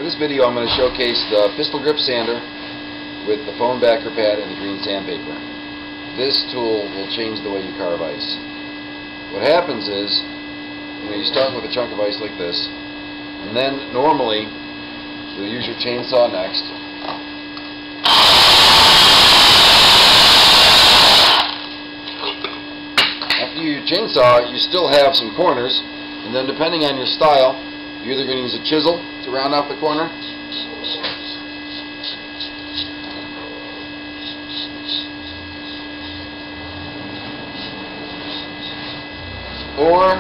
For this video I'm going to showcase the pistol grip sander with the foam backer pad and the green sandpaper. This tool will change the way you carve ice. What happens is, you start with a chunk of ice like this, and then normally you'll use your chainsaw next. After you use your chainsaw, you still have some corners, and then depending on your style, you're either going to use a chisel to round off the corner, or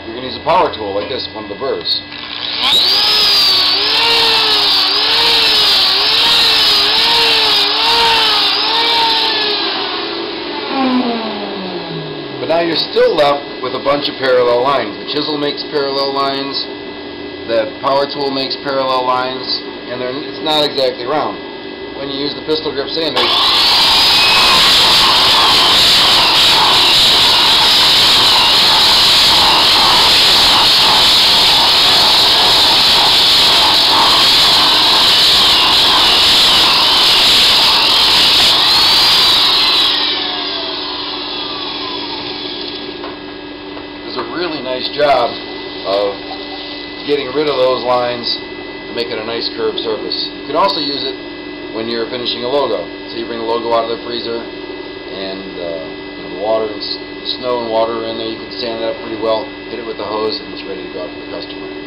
you're going to use a power tool like this, one of the burrs. But now you're still left with a bunch of parallel lines. The chisel makes parallel lines, the power tool makes parallel lines, and it's not exactly round. When you use the pistol grip sander, a really nice job of getting rid of those lines and making a nice curved surface. You can also use it when you're finishing a logo. So you bring the logo out of the freezer and the water and snow and water are in there. You can sand it up pretty well, hit it with the hose, and it's ready to go out to the customer.